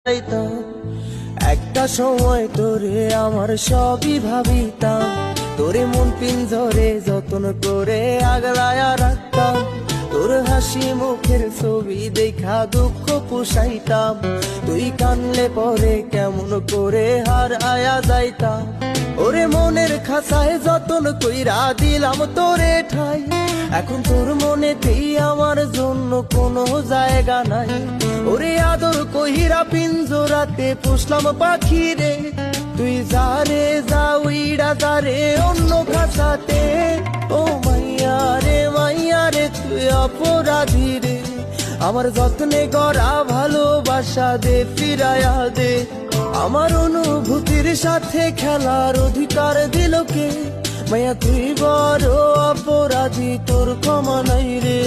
যাইতাম। একটা সময় তোরে আমার সবই ভাবিতাম, তোরে মন পিঞ্জরে যত্ন করে আগলায়া রাখতাম। তোর হাসি মুখের ছবি দেখা দুঃখ পুষাইতাম, তুই কানলে পরে কেমন করে হার আয়া যাইতাম। ওরে মনের খাঁচায় যতন কইরা দিলাম তোরে ঠাই, এখন তোর মনেতেই আমার জন্য কোনো জায়গা নাই। ওরে আদর কহিরা পিঞ্জরাতে পুষলাম পাখি রে, তুই যারে যা উইড়া যারে অন্য খাঁচাতে। ও মাইয়া রে তুই অপরাধী রে, আমার যত্নে গড়া ভালোবাসা দে ফিরায়া দে। আমার অনুভূতির সাথে খেলার অধিকার দিল কে? মাইয়া তুই বড় অপরাধী, তোর ক্ষমা নাই রে।